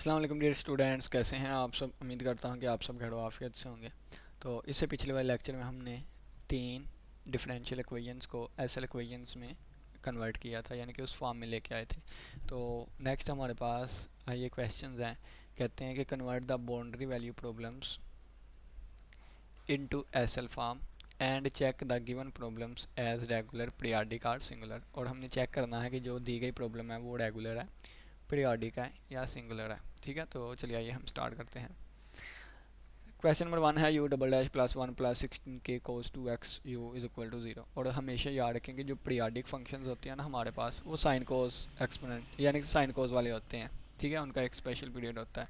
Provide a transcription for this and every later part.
अस्सलाम वालेकुम dear students, कैसे हैं आप सब। उम्मीद करता हूं कि आप सब खैर आफियत से होंगे। तो इससे पिछले वाले लेक्चर में हमने तीन डिफरेंशियल इक्वेशंस को एसएल इक्वेशंस में कन्वर्ट किया था, यानी कि उस फॉर्म में लेके आए थे। तो नेक्स्ट हमारे पास ये क्वेश्चंस हैं। कहते हैं कि convert the boundary value problems into SL form and check the given problems as regular periodic और सिंगुलर। और हमने चेक करना है कि जो दी गई प्रॉब्लम है वो रेगुलर है, पीरियोडिक है या सिंगुलर है। ठीक है, तो चलिए आइए हम स्टार्ट करते हैं। क्वेश्चन नंबर 1 है u double dash plus one plus 16 के cos 2x u is equal to 0। और हमेशा याद रखें कि जो पीरियोडिक फंक्शंस होते हैं ना हमारे पास, वो साइन कोस एक्सपोनेंट यानी कि साइन कोस वाले होते हैं। ठीक है, उनका एक स्पेशल पीरियड होता है।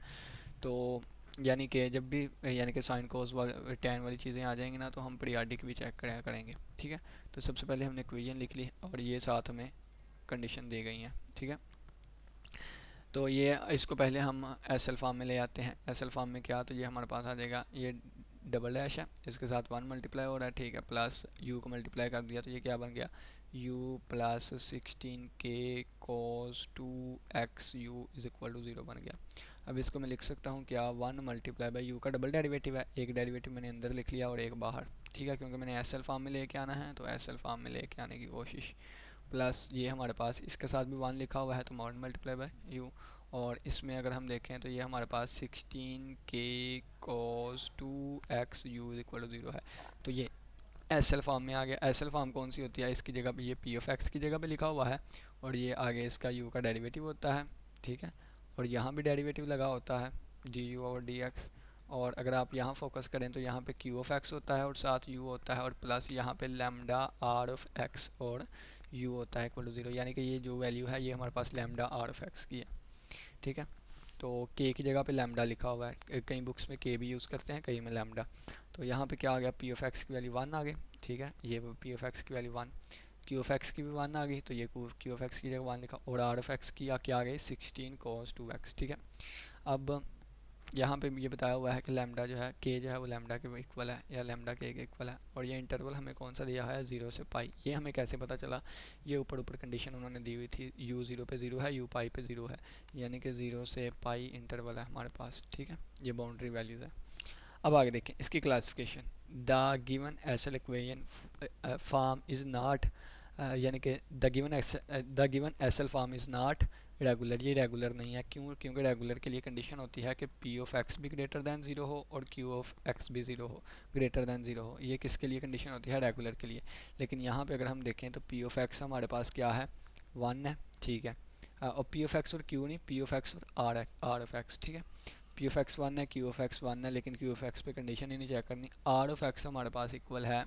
तो यानी कि जब भी यानी कि साइन कोस वाले टेन वाली चीज़ें आ जाएंगी ना, तो हम पीरियोडिक भी चेक करेंगे। ठीक है, तो सबसे पहले हमने इक्वेशन लिख ली और ये साथ में कंडीशन दी गई हैं। ठीक है, तो ये इसको पहले हम एस एल फॉर्म में ले आते हैं। एस एल फॉर्म में क्या, तो ये हमारे पास आ जाएगा, ये डबल डैश है, इसके साथ 1 मल्टीप्लाई हो रहा है। ठीक है, प्लस यू को मल्टीप्लाई कर दिया तो ये क्या बन गया, u प्लस 16 के cos 2x u is equal to 0 बन गया। अब इसको मैं लिख सकता हूँ क्या, 1 मल्टीप्लाई बाई यू का डबल डेरिवेटिव है, एक डेरिवेटिव मैंने अंदर लिख लिया और एक बाहर। ठीक है, क्योंकि मैंने एस एल फॉर्म में लेके आना है, तो एस एल फॉर्म में लेके आने की कोशिश। प्लस ये हमारे पास इसके साथ भी 1 लिखा हुआ है, तो मॉड मल्टीप्लाई बाय यू। और इसमें अगर हम देखें तो ये हमारे पास 16 के cos 2x u is equal to 0 है। तो ये एस एल फॉर्म में आ गया। एस एल फॉर्म कौन सी होती है, इसकी जगह पे ये पी ऑफ एक्स की जगह पे लिखा हुआ है और ये आगे इसका यू का डेरिवेटिव होता है। ठीक है, और यहाँ भी डेरिवेटिव लगा होता है डी यू और डी एक्स। और अगर आप यहाँ फोकस करें तो यहाँ पे क्यू ऑफ एक्स होता है और साथ यू होता है, और प्लस यहाँ पे लैम्डा आर ऑफ एक्स और यू होता है इक्वल टू 0। यानी कि ये जो वैल्यू है ये हमारे पास लैम्डा आर ऑफ एक्स की है। ठीक है, तो के की जगह पे लैम्डा लिखा हुआ है, कई बुक्स में के भी यूज़ करते हैं, कई में लैम्डा। तो यहाँ पे क्या आ गया, पी ऑफ एक्स की वैल्यू 1 आ गई। ठीक है, ये पी ऑफ एक्स की वैल्यू 1, क्यू ऑफ एक्स की भी 1 आ गई, तो ये क्यू ऑफ एक्स की जगह 1 लिखा, और आर ऑफ एक्स की क्या आ गई, 16 कॉस 2x। ठीक है, अब यहाँ पे ये बताया हुआ है कि लैम्डा जो है, के जो है वो लैम्डा के इक्वल है या लैम्डा के इक्वल है, और ये इंटरवल हमें कौन सा दिया है, 0 से पाई। ये हमें कैसे पता चला, ये ऊपर ऊपर कंडीशन उन्होंने दी हुई थी, यू 0 पे 0 है, यू पाई पे 0 है, यानी कि 0 से पाई इंटरवल है हमारे पास। ठीक है, ये बाउंड्री वैल्यूज़ है। अब आगे देखें इसकी classification. The given SL equation form is not, यानी कि the given SL form is not regular, ये रेगुलर नहीं है। क्यों, क्योंकि रेगुलर के लिए कंडीशन होती है कि पी ऑफ एक्स भी ग्रेटर दैन 0 हो और क्यू ऑफ एक्स भी 0 हो, ग्रेटर दैन 0 हो। ये किसके लिए कंडीशन होती है, रेगुलर के लिए। लेकिन यहाँ पे अगर हम देखें तो पी ऑफ एक्स हमारे पास क्या है, 1 है। ठीक है, और पी ऑफ एक्स और क्यू नहीं, पी ऑफ एक्स और आर ऑफ एक्स। ठीक है, पी ऑफ एक्स 1 है, क्यू ऑफ एक्स 1 है, लेकिन क्यू ऑफ एक्स पे कंडीशन ही नहीं चेक करनी। आर ऑफ एक्स हमारे पास इक्वल है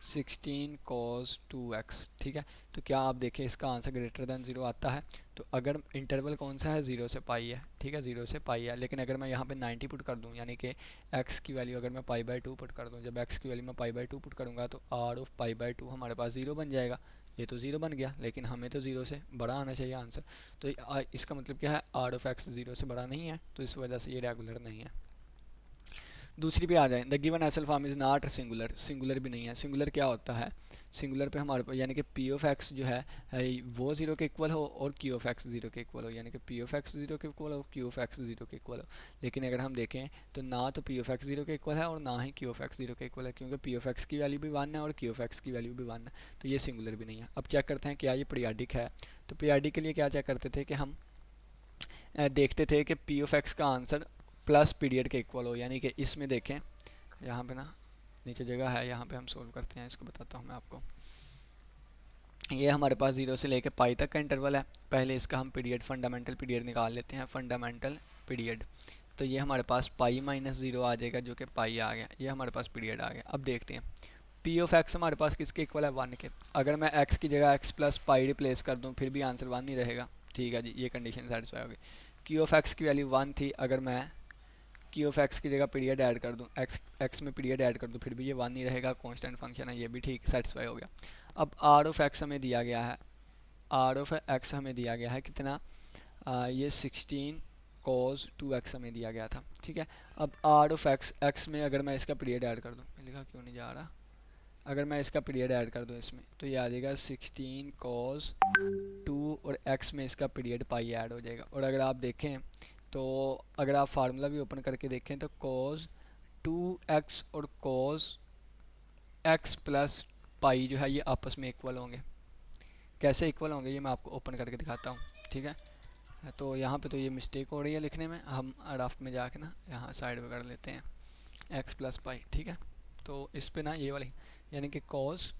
16 cos 2x। ठीक है, तो क्या आप देखें इसका आंसर ग्रेटर दैन 0 आता है। तो अगर इंटरवल कौन सा है, 0 से पाई है। ठीक है, 0 से पाई है, लेकिन अगर मैं यहाँ पे 90 पुट कर दूँ, यानी कि x की वैल्यू अगर मैं पाई बाई 2 पुट कर दूँ, जब x की वैल्यू मैं पाई बाई 2 पुट करूँगा तो r ऑफ पाई बाई 2 हमारे पास 0 बन जाएगा। ये तो 0 बन गया, लेकिन हमें तो 0 से बड़ा आना चाहिए आंसर। तो इसका मतलब क्या है, r ऑफ x 0 से बड़ा नहीं है, तो इस वजह से ये रेगुलर नहीं है। दूसरी पे आ जाए, the given acyl form is not singular, singular भी नहीं है। सिंगुलर क्या होता है, सिंगुलर पे हमारे पास यानी कि पी ऑफ एक्स जो है वो 0 के इक्वल हो और क्यू ऑफ एक्स 0 के इक्वल हो, यानी कि पी ऑफ एक्स 0 के इक्वल हो, क्यू ऑफ एक्स 0 के इक्वल हो। लेकिन अगर हम देखें तो ना तो पी ऑफ एक्स 0 के इक्वल है और ना ही क्यू ऑफ एक्स 0 के इक्वल है, क्योंकि पी ऑफ एक्स की वैल्यू भी 1 है और क्यू ऑफ एक्स की वैल्यू भी 1 है, तो ये सिंगुलर भी नहीं है। अब चेक करते हैं क्या ये पीरियोडिक है। तो पीरियोडिक के लिए क्या चेक करते थे कि हम देखते थे कि पी ऑफ एक्स का आंसर प्लस पीरियड के इक्वल हो, यानी कि इसमें देखें यहाँ पे ना नीचे जगह है, यहाँ पे हम सोल्व करते हैं, इसको बताता हूँ मैं आपको। ये हमारे पास 0 से लेके पाई तक का इंटरवल है। पहले इसका हम पीरियड फंडामेंटल पीरियड निकाल लेते हैं, फंडामेंटल पीरियड। तो ये हमारे पास पाई माइनस 0 आ जाएगा, जो कि पाई आ गया, ये हमारे पास पीरियड आ गया। अब देखते हैं पी ऑफ एक्स हमारे पास किसके इक्वल है, 1 के। अगर मैं एक्स की जगह एक्स प्लस पाई रिप्लेस कर दूँ फिर भी आंसर 1 नहीं रहेगा। ठीक है जी, ये कंडीशन सेटिस्फाई होगी। क्यू ऑफ एक्स की वैल्यू 1 थी, अगर मैं क्यू ऑफ एक्स की जगह पीरियड ऐड कर दूँ, एक्स में पीरियड ऐड कर दूँ, फिर भी ये 1 नहीं रहेगा, कांस्टेंट फंक्शन है, ये भी ठीक सेटिस्फाई हो गया। अब आर ऑफ एक्स हमें दिया गया है, आर ऑफ एक्स हमें दिया गया है कितना, ये 16 cos 2x हमें दिया गया था। ठीक है, अब आर ऑफ एक्स, एक्स में अगर मैं इसका पीरियड ऐड कर दूँ, लिखा क्यों नहीं जा रहा, अगर मैं इसका पीरियड ऐड कर दूँ इसमें, तो ये आ जाएगा 16 cos 2 और x में इसका पीरियड पाई ऐड हो जाएगा। और अगर आप देखें तो अगर आप फार्मूला भी ओपन करके देखें तो cos 2x और cos x प्लस पाई जो है ये आपस में इक्वल होंगे। कैसे इक्वल होंगे ये मैं आपको ओपन करके दिखाता हूँ, ठीक है। तो यहाँ पे तो ये मिस्टेक हो रही है लिखने में, हम राफ्ट में जाके ना यहाँ साइड में कर लेते हैं x प्लस पाई, ठीक है। तो इस पे ना ये वाली यानी कि cos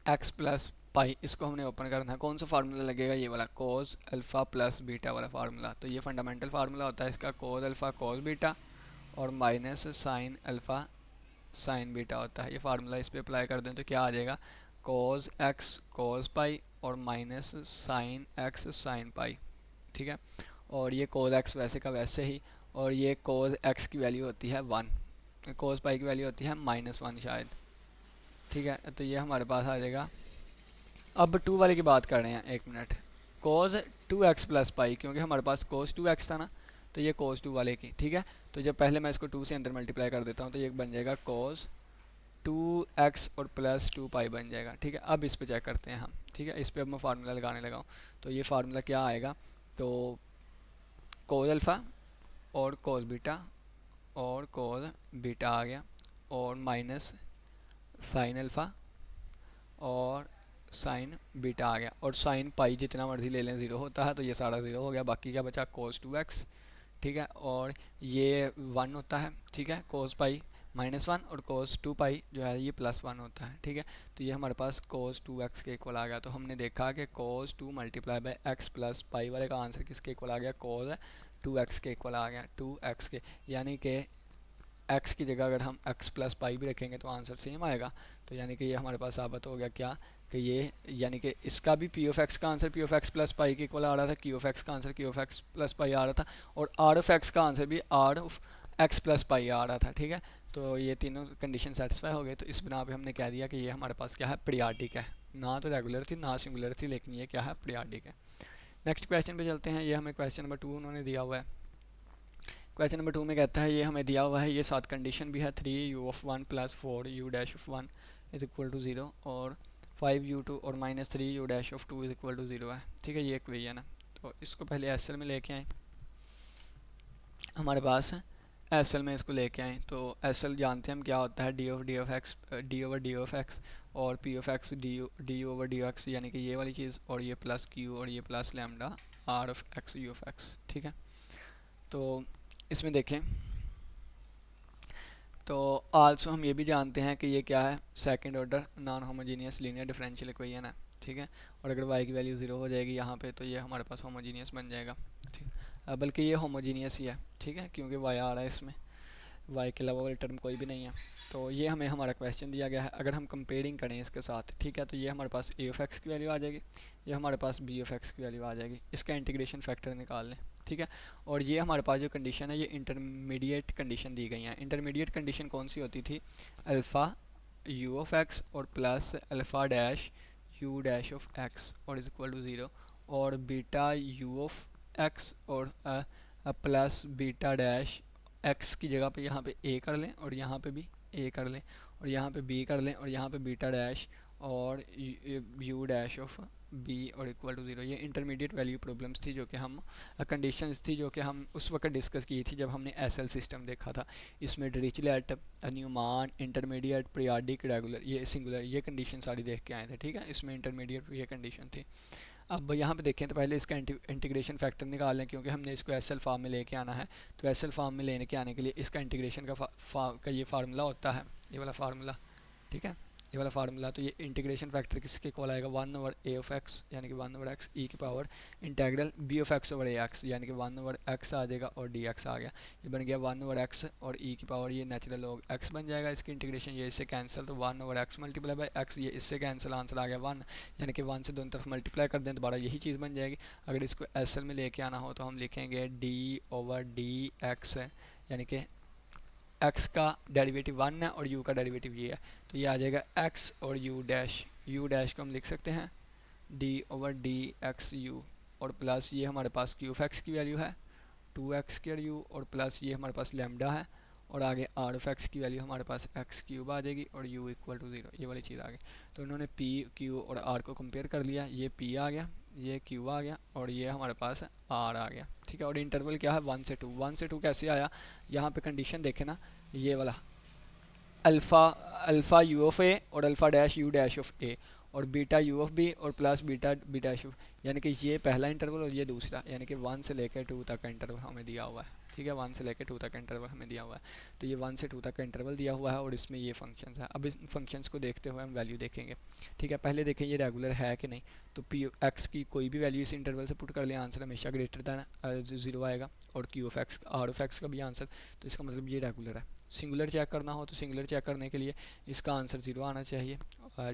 x प्लस पाई इसको हमने ओपन करना है। कौन सा फार्मूला लगेगा, ये वाला cos अल्फ़ा प्लस बीटा वाला फार्मूला। तो ये फंडामेंटल फार्मूला होता है इसका, cos अल्फ़ा cos बीटा और minus sine alpha sine beta होता है। ये फार्मूला इस पे अप्लाई कर दें तो क्या आ जाएगा, cos x cos पाई और minus sine x sine pi, ठीक है। और ये cos x वैसे का वैसे ही, और ये cos x की वैल्यू होती है 1, cos पाई की वैल्यू होती है -1 शायद, ठीक है। तो ये हमारे पास आ जाएगा। अब 2 वाले की बात कर रहे हैं, एक minute. cos 2x plus pi, क्योंकि हमारे पास cos 2x था ना, तो ये cos 2 वाले की, ठीक है। तो जब पहले मैं इसको 2 से अंदर मल्टीप्लाई कर देता हूँ तो ये बन जाएगा cos 2x और प्लस 2 पाई बन जाएगा, ठीक है। अब इस पे चेक करते हैं हम, ठीक है। इस पे अब मैं फार्मूला लगाने लगा हूँ, तो ये फार्मूला क्या आएगा, तो cos अल्फ़ा और cos बीटा और cos बीटा आ गया, और माइनस साइन अल्फ़ा और साइन बीटा आ गया, और साइन पाई जितना मर्जी ले लें ज़ीरो होता है, तो ये सारा ज़ीरो हो गया। बाकी क्या बचा, cos 2x, ठीक है, और ये 1 होता है, ठीक है। cos पाई -1 और cos 2 पाई जो है ये +1 होता है, ठीक है। तो ये हमारे पास cos 2x के इक्वल आ गया। तो हमने देखा कि cos 2 multiply by x plus पाई वाले का आंसर किसके इक्वल आ गया, cos 2x के इक्वल आ गया, 2x के, यानी कि x की जगह अगर हम x प्लस पाई भी रखेंगे तो आंसर सेम आएगा। तो यानी कि ये हमारे पास साबित हो गया क्या, कि ये यानी कि इसका भी p ऑफ x का answer p of x plus pi के इक्वल आ रहा था, q ऑफ x का answer q of x plus pi आ रहा था, और r ऑफ x का आंसर भी r of x plus pi आ रहा था, ठीक है। तो ये तीनों कंडीशन सेटिस्फाई हो गए। तो इस बिना पे हमने कह दिया कि ये हमारे पास क्या है, पीरियाडिक है, ना तो रेगुलर थी ना सिंगुलर थी, लेकिन ये क्या है, पीरियाडिक है। नेक्स्ट क्वेश्चन पे चलते हैं। ये हमें क्वेश्चन नंबर 2 उन्होंने दिया हुआ है। क्वेश्चन नंबर 2 में कहता है, ये हमें दिया हुआ है, ये साथ कंडीशन भी है, 3u(1 + 4u(1 = 0) और 5u2 और -3u(2 = 0 है, ठीक है। ये इक्वेशन है। तो इसको पहले एसएल में लेके आए, हमारे पास एसएल में इसको लेके आए। तो एसएल जानते हैं हम क्या होता है, d/d(x) और p(x) d/d(x), यानी कि ये वाली चीज़, और ये प्लस q और ये प्लस लैम्डा r(x) u(x), ठीक है। तो इसमें देखें तो आल्सो हम ये भी जानते हैं कि ये क्या है, second order non homogeneous linear differential equation है, ठीक है। और अगर y की वैल्यू 0 हो जाएगी यहाँ पे, तो ये हमारे पास होमोजीनियस बन जाएगा, ठीक। बल्कि ये होमोजीनियस ही है, ठीक है, क्योंकि y आ रहा है इसमें, y के अलावा वाली टर्म कोई भी नहीं है। तो ये हमें हमारा क्वेश्चन दिया गया है। अगर हम कंपेयरिंग करें इसके साथ, ठीक है, तो ये हमारे पास a ऑफ x की वैल्यू आ जाएगी, ये हमारे पास b ऑफ x की वैल्यू आ जाएगी। इसका इंटीग्रेशन फैक्टर निकाल लें, ठीक है। और ये हमारे पास जो कंडीशन है, ये इंटरमीडिएट कंडीशन दी गई है। इंटरमीडिएट कंडीशन कौन सी होती थी, अल्फ़ा u ऑफ x और plus alpha dash u dash of x और इज इक्वल टू 0, और बीटा u ऑफ x और प्लस बीटा डैश x की जगह पे यहाँ पे a कर लें, और यहाँ पे भी a कर लें, और यहाँ पे b कर लें, और यहाँ पे बीटा डैश और u डैश ऑफ b और इक्वल टू 0। ये इंटरमीडिएट वैल्यू प्रॉब्लम्स थी, जो कि हम कंडीशंस थी, जो कि हम उस वक्त डिस्कस की थी जब हमने एसएल सिस्टम देखा था। इसमें Dirichlet, Newman, intermediate, periodic, regular, ये सिंगुलर, ये कंडीशन सारी देख के आए थे, ठीक है। इसमें इंटरमीडिएट ये कंडीशन थी। अब यहाँ पे देखें तो पहले इसका इंटीग्रेशन फैक्टर निकाल लें, क्योंकि हमने इसको एसएल फॉर्म में लेके आना है। तो एसएल फॉर्म में लेने के आने के लिए इसका इंटीग्रेशन का ये फार्मूला होता है, ये वाला फार्मूला, ठीक है, ये वाला फार्मूला। तो ये इंटीग्रेशन फैक्टर किसके इक्वल आएगा, 1/a ऑफ x, यानी कि 1/x e की power integral b of x over ax, यानी कि 1/x आ जाएगा और dx आ गया। ये बन गया 1/x और e की पावर ये नेचुरल लॉग x बन जाएगा। इसकी इंटीग्रेशन ये इससे कैंसिल, तो 1/x मल्टीप्लाई बाई x, ये इससे कैंसिल, आंसर आ गया 1, यानी कि 1 से दोनों तरफ मल्टीप्लाई कर दें दोबारा यही चीज़ बन जाएगी। अगर इसको एसएल में लेके आना हो तो हम लिखेंगे d/dx, यानी कि x का डेरिवेटिव 1 है और u का डेरिवेटिव ये है, तो ये आ जाएगा x और u डैश को हम लिख सकते हैं d/dxu, और प्लस ये हमारे पास q ऑफ x की वैल्यू है 2x स्क्वायर u, और प्लस ये हमारे पास लैम्डा है, और आगे आर ऑफ एक्स की वैल्यू हमारे पास एक्स क्यूब आ जाएगी और यू इक्वल टू ज़ीरो, ये वाली चीज़ आ गई। तो इन्होंने पी क्यू और आर को कंपेयर कर लिया, ये पी आ गया, ये क्यू आ गया और ये हमारे पास आर आ गया, ठीक है। और इंटरवल क्या है 1 से 2, 1 से 2 कैसे आया, यहाँ पे कंडीशन देखे ना, ये वाला alpha alpha u of a और alpha dash u dash of a और बीटा यू ऑफ बी और plus beta b dash of, यानी कि ये पहला इंटरवल और ये दूसरा, यानी कि 1 से लेकर 2 तक का इंटरवल हमें दिया हुआ है, ठीक है। 1 से लेकर 2 तक का इंटरवल हमें दिया हुआ है, तो ये 1 से 2 तक का इंटरवल दिया हुआ है और इसमें ये फंक्शंस है। अब इस फंक्शंस को देखते हुए हम वैल्यू देखेंगे, ठीक है। पहले देखें ये रेगुलर है कि नहीं, तो पी एक्स की कोई भी वैल्यू इस इंटरवल से पुट कर ले, आंसर हमेशा ग्रेटर दैन 0 आएगा। और q of x r of x का भी आंसर, तो इसका मतलब ये रेगुलर है। सिंगुलर चेक करना हो तो सिंगुलर चेक करने के लिए इसका आंसर 0 आना चाहिए,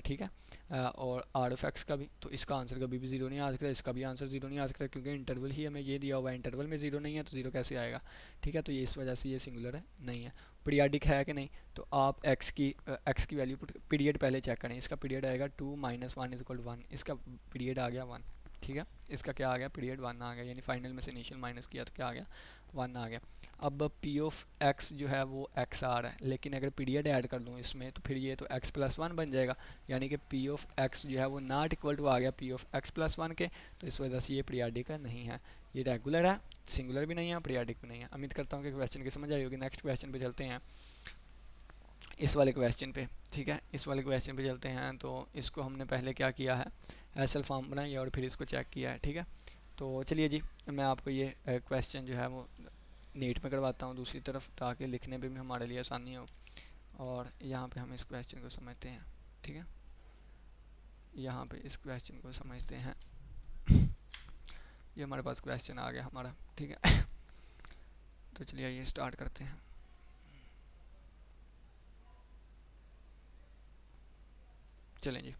ठीक है। और आर ऑफ एक्स का भी, तो इसका आंसर कभी भी 0 नहीं आ सकता, इसका भी आंसर 0 नहीं आ सकता, क्योंकि इंटरवल ही हमें ये दिया हुआ है, इंटरवल में 0 नहीं है तो 0 कैसे आएगा, ठीक है। तो ये इस वजह से ये सिंगुलर है नहीं है। पीरियाडिक है कि नहीं, तो आप एक्स की वैल्यू पीरियड पहले चेक करें, इसका पीरियड आएगा 2 - 1 = 1, इसका पीरियड आ गया 1, ठीक है। इसका क्या आ गया, पीरियड 1 आ गया, यानी फाइनल में से इनिशियल माइनस किया तो क्या आ गया, 1 आ गया। अब पी ऑफ एक्स जो है वो एक्स आ रहा है, लेकिन अगर पीरियड ऐड कर दूँ इसमें तो फिर ये तो एक्स प्लस 1 बन जाएगा, यानी कि पी ऑफ एक्स जो है वो नॉट इक्वल टू आ गया पी ऑफ एक्स प्लस 1 के, तो इस वजह से ये पीरियाडिक नहीं है, ये रेगुलर है, सिंगुलर भी नहीं है, पीरियाडिक भी नहीं है। उम्मीद करता हूँ कि क्वेश्चन की समझ आई होगी। नेक्स्ट क्वेश्चन पे चलते हैं, इस वाले क्वेश्चन पे, ठीक है। इस वाले क्वेश्चन पे चलते हैं, तो इसको हमने पहले क्या किया है, एस एल फॉर्म बनाई और फिर इसको चेक किया है, ठीक है। तो चलिए जी, मैं आपको ये क्वेश्चन जो है वो नीट में करवाता हूँ दूसरी तरफ, ताकि लिखने पे भी हमारे लिए आसानी हो। और यहाँ पे हम इस क्वेश्चन को समझते हैं, ठीक है। यहाँ पे इस क्वेश्चन को समझते हैं, ये हमारे पास क्वेश्चन आ गया हमारा, ठीक है। तो चलिए ये स्टार्ट करते हैं। चलें जी,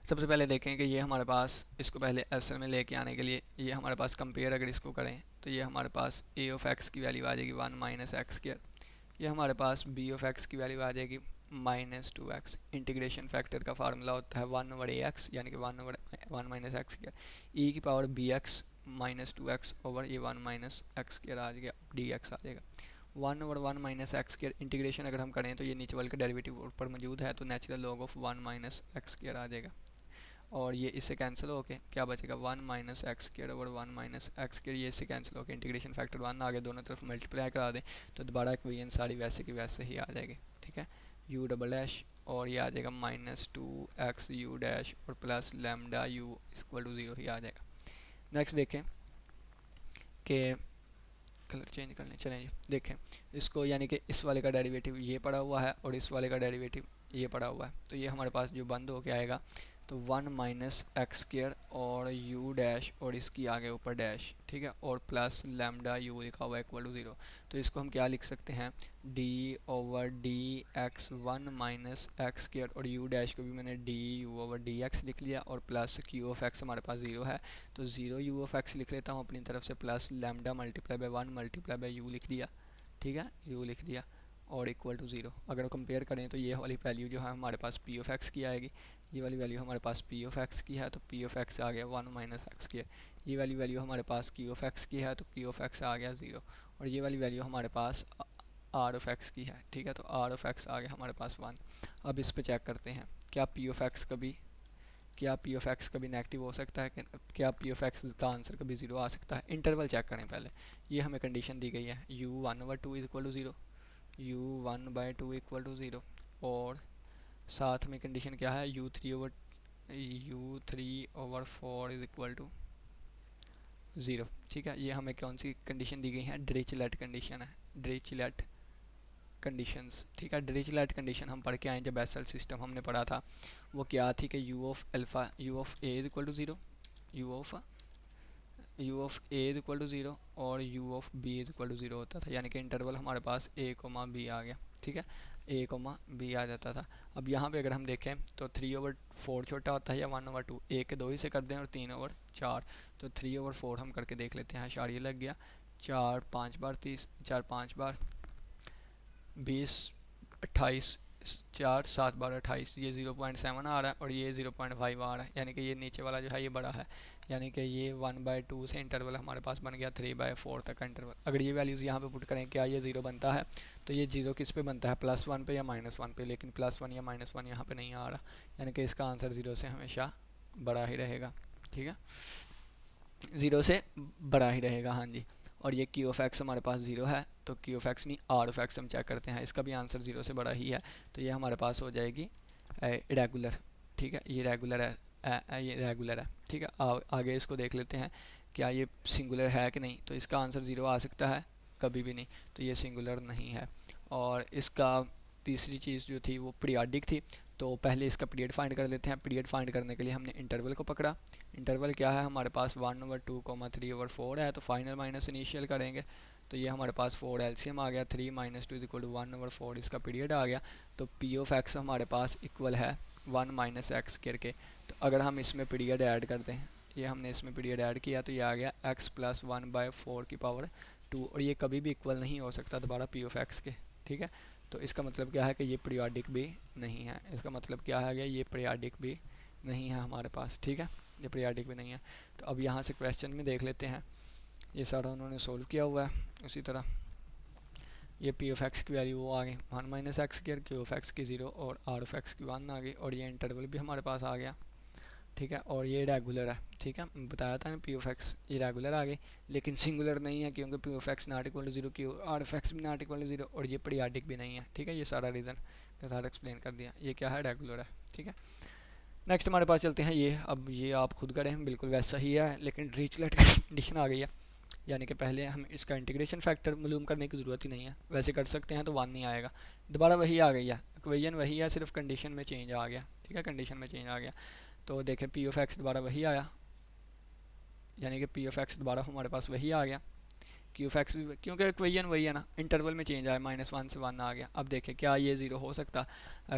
सबसे पहले देखें कि ये हमारे पास, इसको पहले एसएल में लेके आने के लिए ये हमारे पास कंपेयर अगर इसको करें तो ये हमारे पास ए ऑफ एक्स की वैल्यू आ जाएगी 1 - x², ये हमारे पास बी ऑफ एक्स की वैल्यू आ जाएगी -2x। इंटीग्रेशन फैक्टर का फार्मूला होता है 1/ax, यानी कि 1 - x², ई की power B x -2x over ये 1 - x² आ जाएगा, डी एक्स आ जाएगा। 1/1 - x² इंटीग्रेशन अगर हम करें तो ये नीचे वाले का डेरिवेटिव ऊपर मौजूद है, तो नेचुरल लॉग ऑफ 1 - x² आ जाएगा, और ये इससे कैंसिल होके क्या बचेगा 1 - x² ओवर 1 - x², ये इससे कैंसिल होके इंटीग्रेशन फैक्टर 1 आ गया, दोनों तरफ मल्टीप्लाई करा दें तो दोबारा इक्वेशन सारी वैसे की वैसे ही आ जाएगी, ठीक है। u डबल डैश और ये आ जाएगा -2x u डैश और plus lambda u equal to 0 ही आ जाएगा। नेक्स्ट देखें कि कलर चेंज कर लें, चलें जी देखें इसको, यानी कि इस वाले का डेरिवेटिव ये पड़ा हुआ है और इस वाले का डेरिवेटिव ये पड़ा हुआ है, तो ये हमारे पास जो बंद होके आएगा तो 1 - x² और u डैश और इसकी आगे ऊपर डैश, ठीक है, और प्लस लैम्डा u लिखा हुआ है इक्वल टू 0, तो इसको हम क्या लिख सकते हैं, d/dx 1 - x² और u डैश को भी मैंने du/dx लिख लिया, और प्लस q ऑफ x हमारे पास 0 है तो 0 u ऑफ x लिख लेता हूँ अपनी तरफ से, plus lambda multiply by 1 multiply by u लिख दिया, ठीक है, u लिख दिया और इक्वल टू 0। अगर कंपेयर करें तो ये वाली वैल्यू जो है हमारे पास p ऑफ x की आएगी, ये वाली वैल्यू हमारे पास p ऑफ x की है तो p ऑफ x आ गया 1 - x², ये वाली वैल्यू हमारे पास q ऑफ x की है तो p ऑफ x आ गया 0, और ये वाली वैल्यू हमारे पास r ऑफ x की है, ठीक है, तो r ऑफ x आ गया हमारे पास 1। अब इस पे चेक करते हैं क्या p ऑफ x कभी नेगेटिव हो सकता है, क्या p ऑफ x का आंसर कभी 0 आ सकता है। इंटरवल चेक करें पहले, ये हमें कंडीशन दी गई है u1/2 equal to 0, u1/2 equal to 0, और साथ में कंडीशन क्या है u3/4 इज इक्वल टू 0, ठीक है। ये हमें कौन सी कंडीशन दी गई है, डिरिचलेट कंडीशन है, डिरिचलेट कंडीशंस, ठीक है। डिरिचलेट कंडीशन हम पढ़ के आए जब बेसल सिस्टम हमने पढ़ा था, वो क्या थी कि u of a is equal to 0, u of a is equal to 0 और u of b is equal to 0 होता था, यानी कि इंटरवल हमारे पास a, b आ गया, ठीक है, a, b आ जाता था। अब यहाँ पे अगर हम देखें तो 3/4 छोटा होता है या 1/2, a के 2 ही से कर दें और 3/4, तो 3/4 हम करके देख लेते हैं, ये लग गया 4 5 बार 30, 4 5 बार 20 28, 4 7 बार 28, ये 0.7 आ रहा है और ये 0.5 आ रहा है, यानी कि ये नीचे वाला जो है ये बड़ा है, यानी कि ये 1/2 से इंटरवल हमारे पास बन गया 3/4 तक का इंटरवल। अगर ये वैल्यूज़ यहाँ पे पुट करें क्या ये ज़ीरो बनता है, तो ये ज़ीरो किस पे बनता है, +1 पे या -1 पे, लेकिन +1 या -1 यहाँ पे नहीं आ रहा, यानी कि इसका आंसर ज़ीरो से हमेशा बड़ा ही रहेगा। ठीक है, ज़ीरो से बड़ा ही रहेगा। हाँ जी, और ये क्यू ऑफ एक्स हमारे पास ज़ीरो है, तो क्यू ऑफ एक्स नहीं आर ऑफ एक्स हम चेक करते हैं, इसका भी आंसर ज़ीरो से बड़ा ही है, तो ये हमारे पास हो जाएगी इरेगुलर। ठीक है, ये रेगुलर है, ये रेगुलर है। ठीक है, आगे इसको देख लेते हैं क्या ये सिंगुलर है कि नहीं, तो इसका आंसर ज़ीरो आ सकता है, कभी भी नहीं, तो ये सिंगुलर नहीं है। और इसका तीसरी चीज़ जो थी वो पीरियाडिक थी, तो पहले इसका पीरियड फाइंड कर लेते हैं। पीरियड फाइंड करने के लिए हमने इंटरवल को पकड़ा। इंटरवल क्या है हमारे पास 1/2, 3/4 है, तो फाइनल माइनस इनिशियल करेंगे, तो ये हमारे पास 4 एलसीएम आ गया, 3 - 2 = 1/4 इसका पीरियड आ गया। तो पी ऑफ एक्स हमारे पास इक्वल है 1 - x करके। तो अगर हम इसमें पीरियड ऐड करते हैं, ये हमने इसमें पीरियड ऐड किया, तो ये आ गया x + 1/4 और ये कभी भी इक्वल नहीं हो सकता दोबारा पी ऑफ एक्स के। ठीक है, तो इसका मतलब क्या है कि ये पीरियाडिक भी नहीं है, इसका मतलब क्या है कि ये पीरियाडिक भी नहीं है हमारे पास। ठीक है, ये पीरियाडिक भी नहीं है। तो अब यहाँ से क्वेश्चन में देख लेते हैं, ये सारा उन्होंने सोल्व किया हुआ है। उसी तरह ये पी ऑफ एक्स की वैल्यू वो आ गई 1 - x², क्यू ऑफ एक्स की 0 और आर ऑफ एक्स की 1 आ गई, और ये इंटरवल भी हमारे पास आ गया। ठीक है, और ये रेगुलर है। ठीक है, बताया था ना पी ऑफ एक्स ये रेगुलर आ गई, लेकिन सिंगुलर नहीं है क्योंकि p of x not equal to 0, q r of x भी नॉट इक्वल टू 0, और ये पीरियाडिक भी नहीं है। ठीक है, ये सारा रीज़न के साथ एक्सप्लेन कर दिया, ये क्या है, रेगुलर है। ठीक है, नेक्स्ट हमारे पास चलते हैं, ये अब ये आप खुद करें, बिल्कुल वैसा ही है, लेकिन रीचलेट कंडीशन आ गई है, यानी कि पहले हम इसका इंटीग्रेशन फैक्टर मालूम करने की ज़रूरत ही नहीं है, वैसे कर सकते हैं तो 1 नहीं आएगा, दोबारा वही आ गई है, इक्वेशन वही है, सिर्फ कंडीशन में चेंज आ गया। ठीक है, कंडीशन में चेंज आ गया, तो देखें पी ऑफ एक्स दोबारा वही आया, यानी कि पी ऑफ एक्स दोबारा हमारे पास वही आ गया, क्यू ऑफ एक्स भी, क्योंकि इक्वेशन वही है ना, इंटरवल में चेंज आया, -1 से 1 आ गया। अब देखें क्या ये ज़ीरो हो सकता,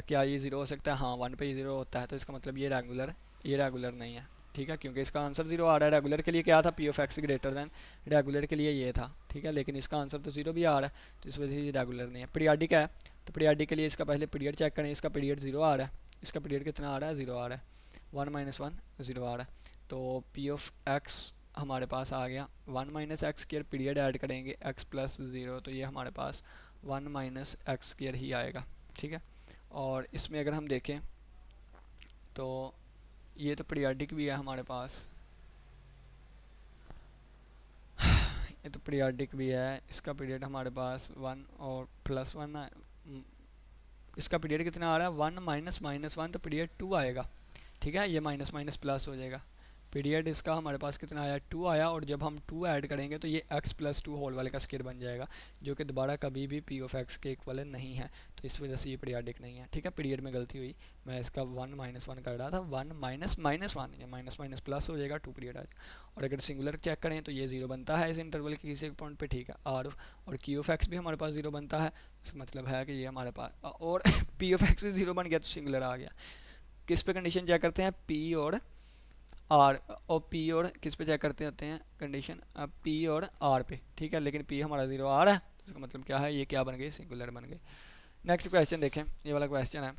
क्या ये ज़ीरो हो सकता है, हाँ 1 पे ही ज़ीरो होता है, तो इसका मतलब ये रेगुलर नहीं है। ठीक है, क्योंकि इसका आंसर ज़ीरो आ रहा है, रेगुलर के लिए क्या था, P of x greater than, regular के लिए ये था। ठीक है, लेकिन इसका आंसर तो ज़ीरो भी आ रहा है, तो इस वजह से ये रेगुलर नहीं है। पीरियाडिक है, तो पीरियाडिक के लिए इसका पहले पीरियड चेक करें, इसका पीरियड ज़ीरो आ रहा है, इसका पीरियड कितना आ रहा है, ज़ीरो आ रहा है, 1 - 1 ज़ीरो आ रहा है, तो पी ऑफ एक्स हमारे पास आ गया 1 - x², पीरियड ऐड करेंगे x + 0, तो ये हमारे पास 1 - x² ही आएगा। ठीक है, और इसमें अगर हम देखें तो ये तो पीरियाडिक भी है हमारे पास, ये तो पीरियाडिक भी है, इसका पीरियड हमारे पास 1 और +1 है, इसका पीरियड कितना आ रहा है 1 - -1, तो पीरियड 2 आएगा। ठीक है, ये माइनस माइनस प्लस हो जाएगा, पीरियड इसका हमारे पास कितना आया 2 आया, और जब हम 2 ऐड करेंगे तो ये x + 2 होल वाले का स्क्वायर बन जाएगा, जो कि दोबारा कभी भी पी ऑफ एक्स के इक्वल नहीं है, तो इस वजह से ये पीरियाडिक नहीं है। ठीक है, पीरियड में गलती हुई, मैं इसका 1 - 1 कर रहा था, 1 - -1, ये माइनस माइनस प्लस हो जाएगा, 2 पीरियड आ जाएगा। और अगर सिंगुलर चेक करें तो ये 0 बनता है इस इंटरवल के किसी एक पॉइंट पे। ठीक है, और क्यू ऑफ एक्स भी हमारे पास 0 बनता है, इसका मतलब है कि ये हमारे पास, और पी ऑफ एक्स भी 0 बन गया तो सिंगुलर आ गया। किस पे कंडीशन चेक करते हैं, पी और आर, और पी और किस पे चेक करते होते हैं कंडीशन, पी और आर पे। ठीक है, लेकिन पी हमारा 0 आ रहा है, तो इसका मतलब क्या है, ये क्या बन गई, सिंगुलर बन गई। नेक्स्ट क्वेश्चन देखें, ये वाला क्वेश्चन है,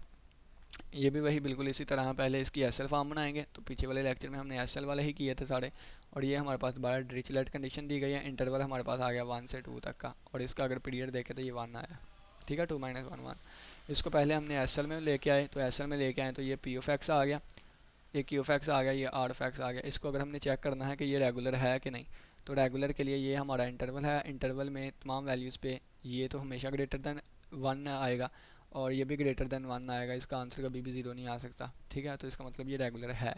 ये भी वही बिल्कुल इसी तरह, पहले इसकी एस एल फॉर्म बनाएंगे, तो पीछे वाले लेक्चर में हमने एस एल वाले ही किए थे सारे, और ये हमारे पास दोबारा डिरिचलेट कंडीशन दी गई है, इंटरवल हमारे पास आ गया 1 से 2 तक का, और इसका अगर पीरियड देखें तो ये 1 आया। ठीक है, 2 - 1 1, इसको पहले हमने एस एल में लेके आए, तो एस एल में लेके आए तो ये पी ऑफ एक्स आ गया, ये क्यू ऑफ एक्स आ गया, ये आर ऑफ एक्स आ गया। इसको अगर हमने चेक करना है कि ये रेगुलर है कि नहीं, तो रेगुलर के लिए ये हमारा इंटरवल है, इंटरवल में तमाम वैल्यूज़ पे ये तो हमेशा ग्रेटर दैन 1 आएगा, और ये भी ग्रेटर दैन 1 आएगा, इसका आंसर कभी भी 0 नहीं आ सकता। ठीक है, तो इसका मतलब ये रेगुलर है।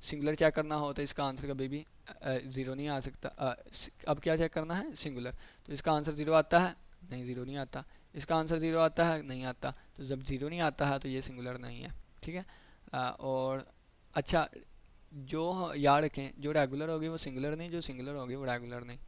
सिंगुलर चेक करना हो तो इसका आंसर कभी भी 0 नहीं आ सकता। अब क्या चेक करना है, सिंगुलर, तो इसका आंसर 0 आता है, नहीं 0 नहीं आता, इसका आंसर 0 आता है, नहीं आता, तो जब 0 नहीं आता है तो ये सिंगुलर नहीं है। ठीक है, और अच्छा, जो याद रखें, जो रेगुलर होगी वो सिंगुलर नहीं, जो सिंगुलर होगी वो रेगुलर नहीं।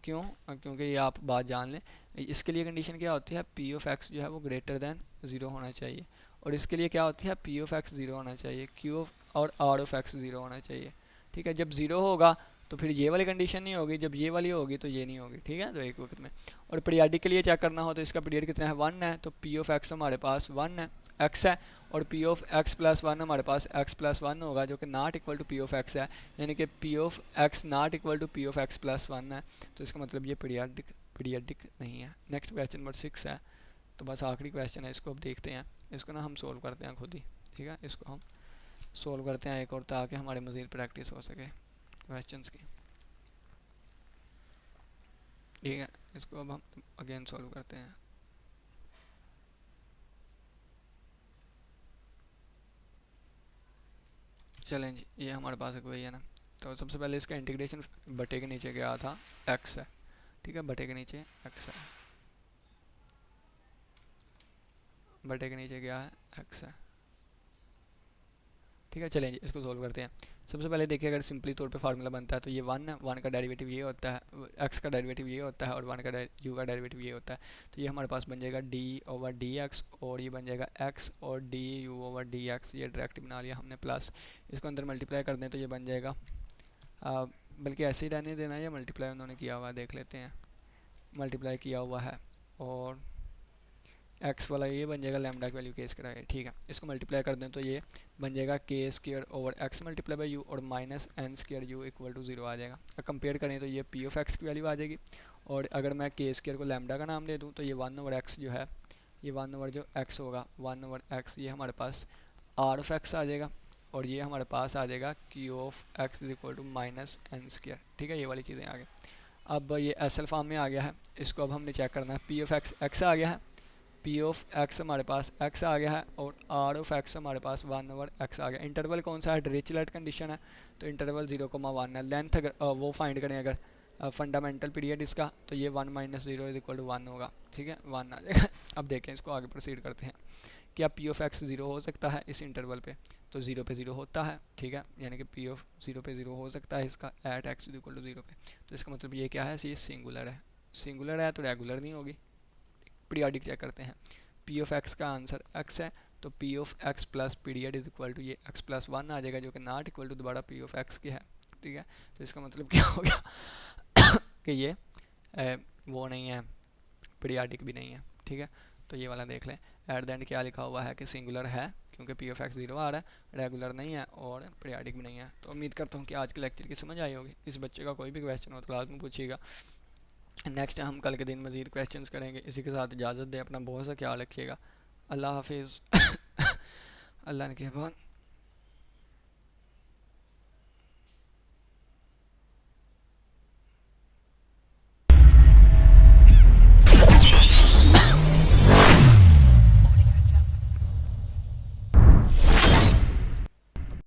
क्यों, क्योंकि ये आप बात जान लें, इसके लिए कंडीशन क्या होती है, पी ऑफ एक्स जो है वो ग्रेटर दैन 0 होना चाहिए, और इसके लिए क्या होती है, पी ऑफ एक्स 0 होना चाहिए, क्यू और आर ऑफ एक्स 0 होना चाहिए। ठीक है, जब 0 होगा तो फिर ये वाली कंडीशन नहीं होगी, जब ये वाली होगी तो ये नहीं होगी, ठीक है। तो एक वक्त में, और पीरियाडिक के लिए चेक करना हो तो इसका पीरियड कितना है, 1 है, तो पी ऑफ एक्स हमारे पास 1 है, एक्स है, और पी ऑफ एक्स प्लस 1 हमारे पास एक्स प्लस 1 होगा, जो कि not equal to p of x है, यानी कि p of x not equal to p of x plus 1 है। तो इसका मतलब ये पीरियाडिक नहीं है। नेक्स्ट क्वेश्चन नंबर 6 है, तो बस आखिरी क्वेश्चन है, इसको अब देखते हैं, इसको ना हम सोल्व करते हैं खुद ही, ठीक है। इसको हम सोल्व करते हैं एक और, ताकि हमारे मज़ीद प्रैक्टिस हो सके क्वेश्चंस की, ठीक है। इसको अब हम अगेन सोल्व करते हैं। चलें जी, ये हमारे पास एक वही है ना। तो सबसे पहले इसका इंटीग्रेशन बटे के नीचे गया था एक्स है, ठीक है, बटे के नीचे एक्स है, बटे के नीचे गया है एक्स है, ठीक है। चलें जी, इसको सोल्व करते हैं। सबसे पहले देखिए, अगर सिंपली तौर पे फार्मूला बनता है तो ये 1 है, 1 का डेरिवेटिव ये होता है, एक्स का डेरिवेटिव ये होता है, और 1 का यू का डेरिवेटिव ये होता है। तो ये हमारे पास बन जाएगा डी ओवर डी एक्स, और ये बन जाएगा एक्स और D you over D x, ये डायरेक्ट बना लिया हमने, प्लस इसको अंदर मल्टीप्लाई कर दें तो ये बन जाएगा, बल्कि ऐसे ही रहने देना है, या मल्टीप्लाई उन्होंने किया हुआ देख लेते हैं, मल्टीप्लाई किया हुआ है, और एक्स वाला ये बन जाएगा लैम्डा की वैल्यू के स्क्वायर है, ठीक है। इसको मल्टीप्लाई कर दें तो ये बन जाएगा k square over x multiply by u, और minus n square u equal to 0 आ जाएगा। कंपेयर करें तो ये पी ऑफ एक्स की वैल्यू आ जाएगी, और अगर मैं के स्क्वायर को लैम्डा का नाम दे दूँ तो ये 1 ओवर एक्स जो है, ये 1 ओवर जो एक्स होगा, 1 ओवर एक्स, ये हमारे पास आर ऑफ एक्स आ जाएगा, और ये हमारे पास आ जाएगा q of x is equal to minus n square, ठीक है। ये वाली चीज़ें आ गई। अब ये एस एल फॉर्म में आ गया है, इसको अब हमने चेक करना है। पी ऑफ एक्स एक्स आ गया है, पी ऑफ एक्स हमारे पास एक्स आ गया है, और आर ऑफ एक्स हमारे पास 1 ओवर एक्स आ गया। इंटरवल कौन सा है, डिरिचलेट कंडीशन है, तो इंटरवल 0,1 है। लेंथ अगर वो फाइंड करें अगर फंडामेंटल पीरियड इसका, तो ये 1 माइनस 0 इज इक्वल टू 1 होगा, ठीक है, 1 आ जाएगा। अब देखें, इसको आगे प्रोसीड करते हैं। क्या पी ऑफ एक्स 0 हो सकता है इस इंटरवल पे, तो 0 पे 0 होता है, ठीक है, यानी कि पी ऑफ 0 पे 0 हो सकता है इसका एट एक्स इक्वल टू 0 पे। तो इसका मतलब ये क्या है, ये सिंगुलर है, सिंगुलर है तो रेगुलर नहीं होगी। पीरियाडिक चेक करते हैं, पी ऑफ एक्स का आंसर एक्स है, तो p of x plus period is equal to ये एक्स प्लस 1 आ जाएगा, जो कि नॉट इक्वल टू दोबारा पी ऑफ एक्स की है, ठीक है। तो इसका मतलब क्या हो गया कि ये वो नहीं है, पीरियाडिक भी नहीं है, ठीक है। तो ये वाला देख लें, एट द एंड क्या लिखा हुआ है कि सिंगुलर है, क्योंकि पी ऑफ एक्स 0 आ रहा है, रेगुलर नहीं है, और पीरियाडिक भी नहीं है। तो उम्मीद करता हूँ कि आज के लेक्चर की समझ आई होगी। इस बच्चे का कोई भी क्वेश्चन हो तो लाजमी पूछिएगा। नेक्स्ट हम कल के दिन मज़ीद क्वेश्चंस करेंगे। इसी के साथ इजाज़त दें, अपना बहुत सा ख्याल रखिएगा। अल्लाह हाफिज़। अल्लाह ने के बाद